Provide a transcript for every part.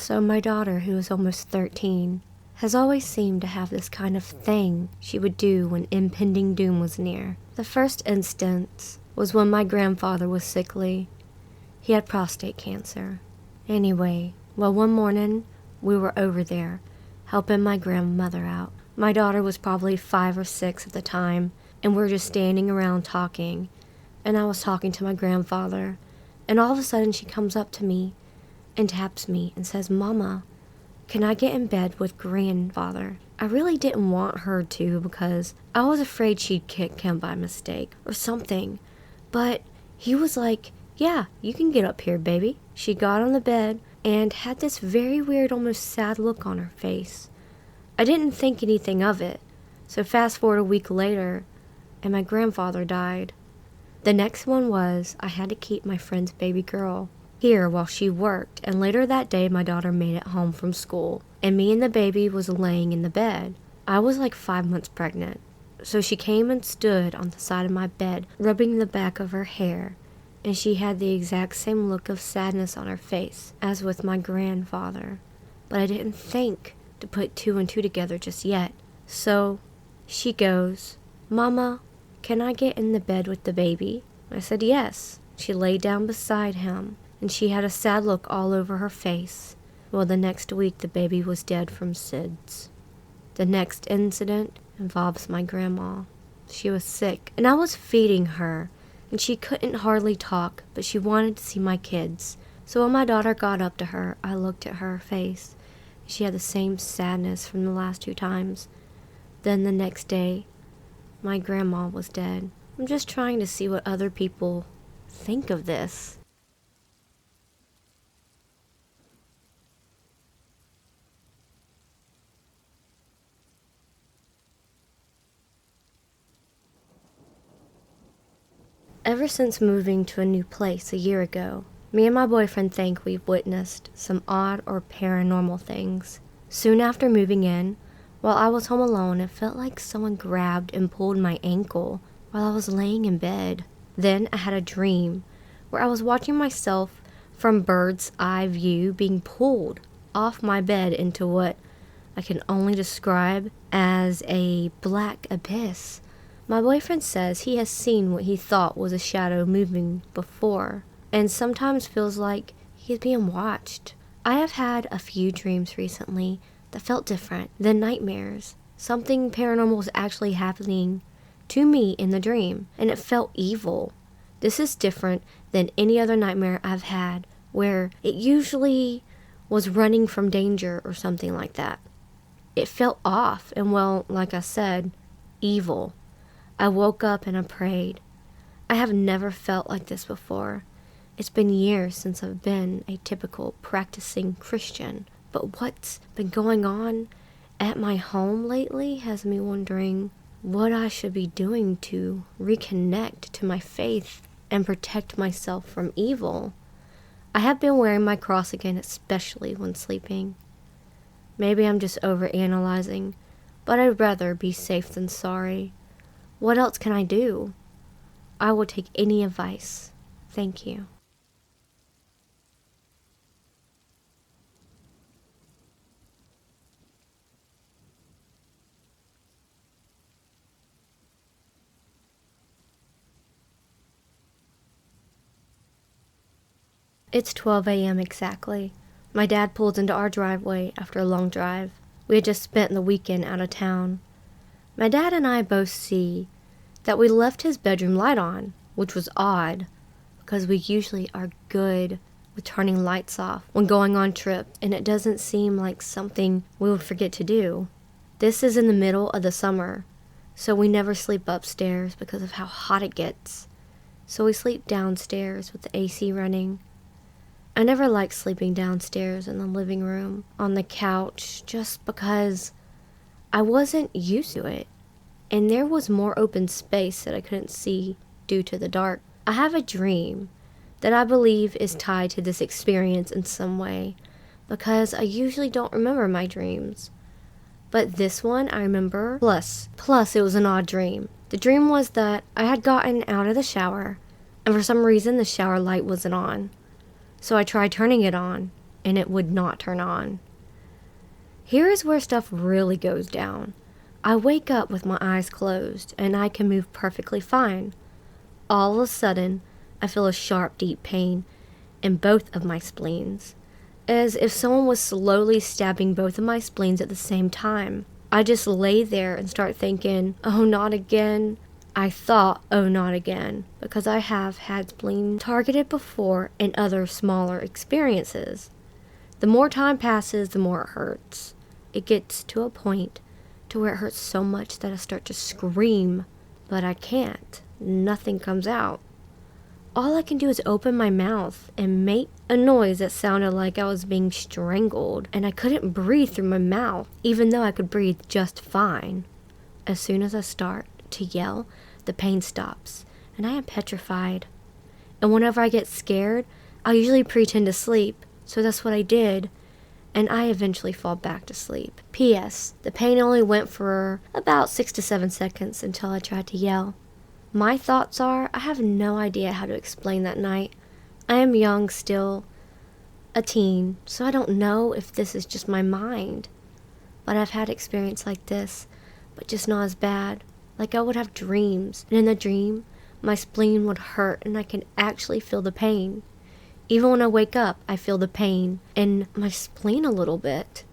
So my daughter, who is almost 13, has always seemed to have this kind of thing she would do when impending doom was near. The first instance was when my grandfather was sickly. He had prostate cancer. Anyway, well, one morning we were over there helping my grandmother out. My daughter was probably 5 or 6 at the time, and we were just standing around talking, and I was talking to my grandfather, and all of a sudden she comes up to me and taps me and says, "Mama, can I get in bed with grandfather?" I really didn't want her to because I was afraid she'd kick him by mistake or something. But he was like, "Yeah, you can get up here, baby." She got on the bed and had this very weird, almost sad look on her face. I didn't think anything of it. So fast forward a week later, and my grandfather died. The next one was I had to keep my friend's baby girl here while she worked, and later that day my daughter made it home from school, and me and the baby was laying in the bed. I was like 5 months pregnant, so she came and stood on the side of my bed, rubbing the back of her hair, and she had the exact same look of sadness on her face as with my grandfather. But I didn't think to put 2 and 2 together just yet. So she goes, "Mama, can I get in the bed with the baby?" I said yes. She laid down beside him, and she had a sad look all over her face. Well, the next week the baby was dead from SIDS. The next incident involves my grandma. She was sick, and I was feeding her, and she couldn't hardly talk, but she wanted to see my kids. So when my daughter got up to her, I looked at her face. She had the same sadness from the last 2 times. Then the next day, my grandma was dead. I'm just trying to see what other people think of this. Ever since moving to a new place a year ago, me and my boyfriend think we've witnessed some odd or paranormal things. Soon after moving in, while I was home alone, it felt like someone grabbed and pulled my ankle while I was laying in bed. Then I had a dream where I was watching myself from bird's eye view being pulled off my bed into what I can only describe as a black abyss. My boyfriend says he has seen what he thought was a shadow moving before, and sometimes feels like he is being watched. I have had a few dreams recently that felt different than nightmares. Something paranormal was actually happening to me in the dream, and it felt evil. This is different than any other nightmare I've had, where it usually was running from danger or something like that. It felt off, and well, like I said, evil. I woke up and I prayed. I have never felt like this before. It's been years since I've been a typical practicing Christian, but what's been going on at my home lately has me wondering what I should be doing to reconnect to my faith and protect myself from evil. I have been wearing my cross again, especially when sleeping. Maybe I'm just overanalyzing, but I'd rather be safe than sorry. What else can I do? I will take any advice. Thank you. It's 12 a.m. exactly. My dad pulls into our driveway after a long drive. We had just spent the weekend out of town. My dad and I both see that we left his bedroom light on, which was odd, because we usually are good with turning lights off when going on trips, and it doesn't seem like something we would forget to do. This is in the middle of the summer, so we never sleep upstairs because of how hot it gets. So we sleep downstairs with the AC running. I never liked sleeping downstairs in the living room on the couch just because I wasn't used to it, and there was more open space that I couldn't see due to the dark. I have a dream that I believe is tied to this experience in some way, because I usually don't remember my dreams. But this one I remember, plus it was an odd dream. The dream was that I had gotten out of the shower, and for some reason the shower light wasn't on. So I tried turning it on, and it would not turn on. Here is where stuff really goes down. I wake up with my eyes closed, and I can move perfectly fine. All of a sudden, I feel a sharp, deep pain in both of my spleens, as if someone was slowly stabbing both of my spleens at the same time. I just lay there and start thinking, oh, not again. I thought, oh, not again, because I have had spleen targeted before in other smaller experiences. The more time passes, the more it hurts. It gets to a point to where it hurts so much that I start to scream, but I can't. Nothing comes out. All I can do is open my mouth and make a noise that sounded like I was being strangled, and I couldn't breathe through my mouth, even though I could breathe just fine. As soon as I start to yell, the pain stops, and I am petrified. And whenever I get scared, I usually pretend to sleep, so that's what I did, and I eventually fall back to sleep. P.S. The pain only went for about 6 to 7 seconds until I tried to yell. My thoughts are, I have no idea how to explain that night. I am young still, a teen, so I don't know if this is just my mind. But I've had experience like this, but just not as bad. Like I would have dreams, and in the dream, my spleen would hurt and I can actually feel the pain. Even when I wake up, I feel the pain in my spleen a little bit.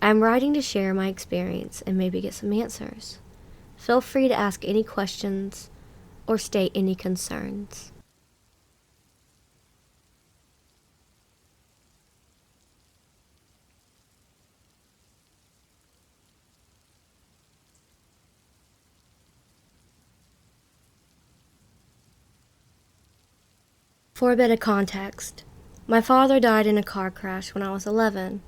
I'm writing to share my experience and maybe get some answers. Feel free to ask any questions or state any concerns. For a bit of context, my father died in a car crash when I was 11.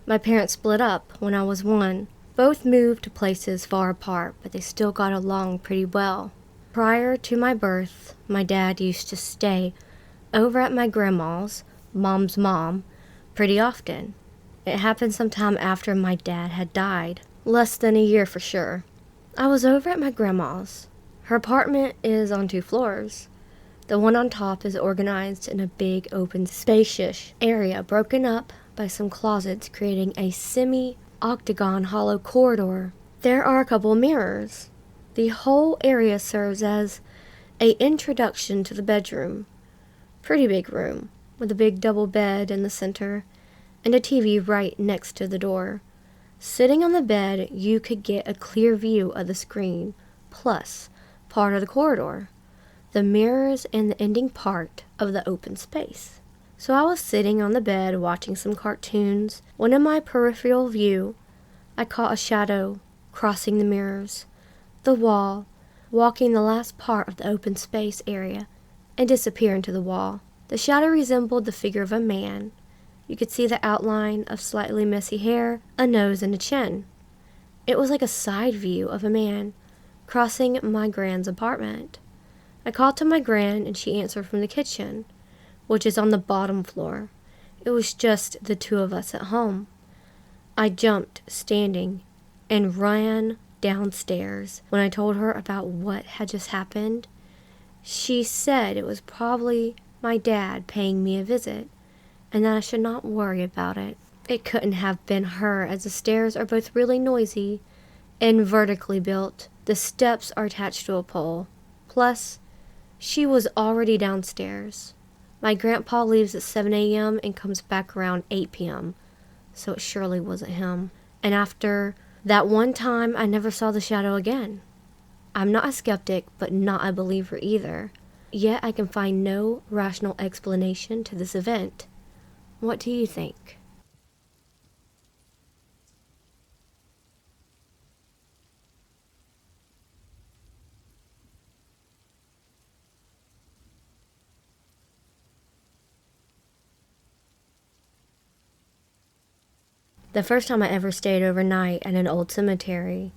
My parents split up when I was 1. Both moved to places far apart, but they still got along pretty well. Prior to my birth, my dad used to stay over at my grandma's, mom's mom, pretty often. It happened sometime after my dad had died, less than a year for sure. I was over at my grandma's. Her apartment is on 2 floors. The one on top is organized in a big, open, spacious area broken up by some closets, creating a semi-octagon hollow corridor. There are a couple of mirrors. The whole area serves as an introduction to the bedroom. Pretty big room, with a big double bed in the center, and a TV right next to the door. Sitting on the bed, you could get a clear view of the screen, plus part of the corridor, the mirrors, and the ending part of the open space. So I was sitting on the bed watching some cartoons when in my peripheral view, I caught a shadow crossing the mirrors, the wall, walking the last part of the open space area, and disappear into the wall. The shadow resembled the figure of a man. You could see the outline of slightly messy hair, a nose, and a chin. It was like a side view of a man crossing my grand's apartment. I called to my gran, and she answered from the kitchen, which is on the bottom floor. It was just the 2 of us at home. I jumped, standing, and ran downstairs. When I told her about what had just happened, she said it was probably my dad paying me a visit, and that I should not worry about it. It couldn't have been her, as the stairs are both really noisy and vertically built. The steps are attached to a pole. Plus, she was already downstairs. My grandpa leaves at 7 a.m. and comes back around 8 p.m., so it surely wasn't him. And after that one time, I never saw the shadow again. I'm not a skeptic, but not a believer either. Yet I can find no rational explanation to this event. What do you think? The first time I ever stayed overnight at an old cemetery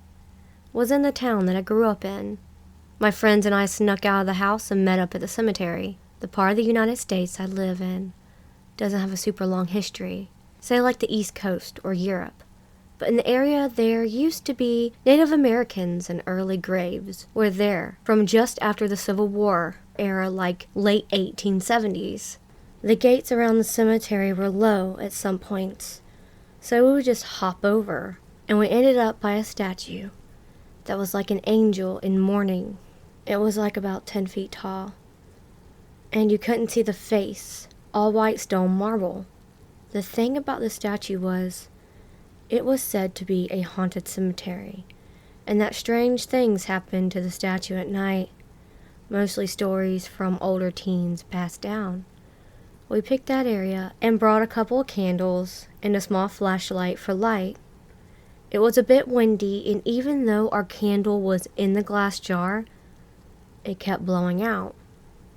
was in the town that I grew up in. My friends and I snuck out of the house and met up at the cemetery. The part of the United States I live in doesn't have a super long history, say like the East Coast or Europe. But in the area there used to be Native Americans, and early graves were there from just after the Civil War era, like late 1870s. The gates around the cemetery were low at some points, so we would just hop over, and we ended up by a statue that was like an angel in mourning. It was like about 10 feet tall, and you couldn't see the face, all white stone marble. The thing about the statue was, it was said to be a haunted cemetery, and that strange things happened to the statue at night, mostly stories from older teens passed down. We picked that area and brought a couple of candles and a small flashlight for light. It was a bit windy, and even though our candle was in the glass jar, it kept blowing out.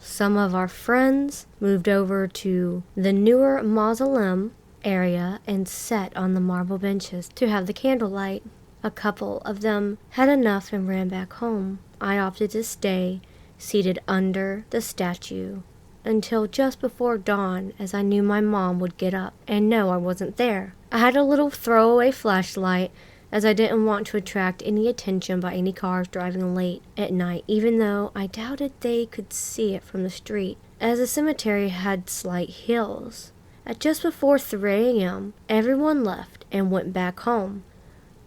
Some of our friends moved over to the newer mausoleum area and sat on the marble benches to have the candlelight. A couple of them had enough and ran back home. I opted to stay seated under the statue until just before dawn, as I knew my mom would get up and know I wasn't there. I had a little throwaway flashlight, as I didn't want to attract any attention by any cars driving late at night, even though I doubted they could see it from the street, as the cemetery had slight hills. At just before 3 a.m., everyone left and went back home,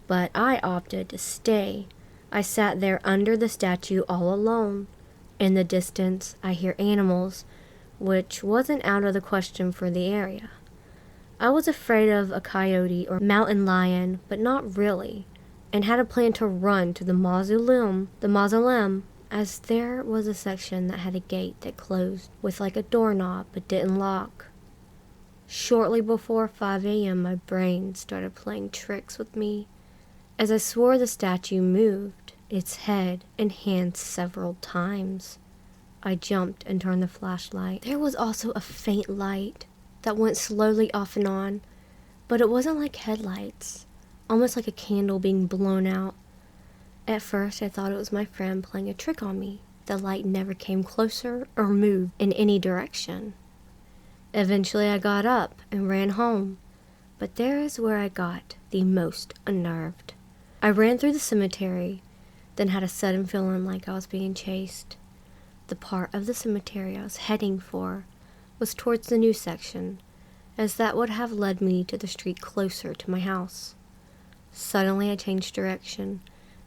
but I opted to stay. I sat there under the statue all alone. In the distance, I hear animals, which wasn't out of the question for the area. I was afraid of a coyote or mountain lion, but not really, and had a plan to run to the mausoleum, as there was a section that had a gate that closed with like a doorknob but didn't lock. Shortly before 5 a.m., my brain started playing tricks with me, as I swore the statue moved its head and hands several times. I jumped and turned the flashlight. There was also a faint light that went slowly off and on, but it wasn't like headlights, almost like a candle being blown out. At first, I thought it was my friend playing a trick on me. The light never came closer or moved in any direction. Eventually, I got up and ran home, but there is where I got the most unnerved. I ran through the cemetery, then had a sudden feeling like I was being chased. The part of the cemetery I was heading for was towards the new section, as that would have led me to the street closer to my house. Suddenly I changed direction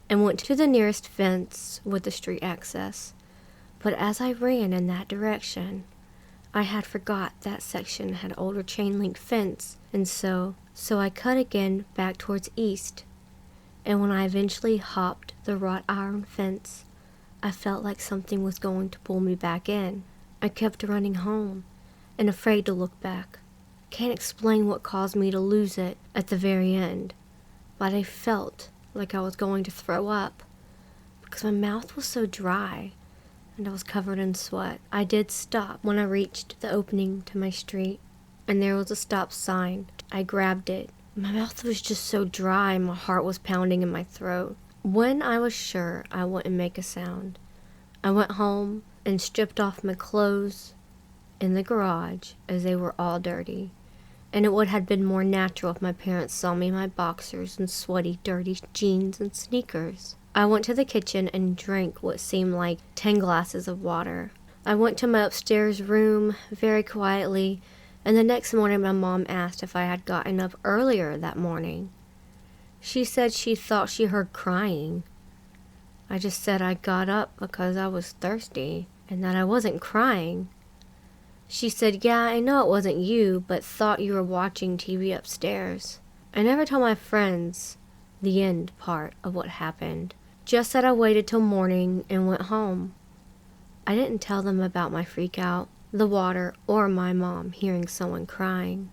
and went to the nearest fence with the street access, but as I ran in that direction, I had forgot that section had older chain link fence, and so I cut again back towards east, and when I eventually hopped the wrought iron fence, I felt like something was going to pull me back in. I kept running home, and afraid to look back. Can't explain what caused me to lose it at the very end, but I felt like I was going to throw up, because my mouth was so dry, and I was covered in sweat. I did stop when I reached the opening to my street, and there was a stop sign. I grabbed it. My mouth was just so dry, my heart was pounding in my throat. When I was sure I wouldn't make a sound, I went home and stripped off my clothes in the garage, as they were all dirty, and it would have been more natural if my parents saw me in my boxers and sweaty, dirty jeans and sneakers. I went to the kitchen and drank what seemed like 10 glasses of water. I went to my upstairs room very quietly, and the next morning my mom asked if I had gotten up earlier that morning. She said she thought she heard crying. I just said I got up because I was thirsty and that I wasn't crying. She said, yeah, I know it wasn't you, but thought you were watching TV upstairs. I never told my friends the end part of what happened, just that I waited till morning and went home. I didn't tell them about my freak out, the water, or my mom hearing someone crying.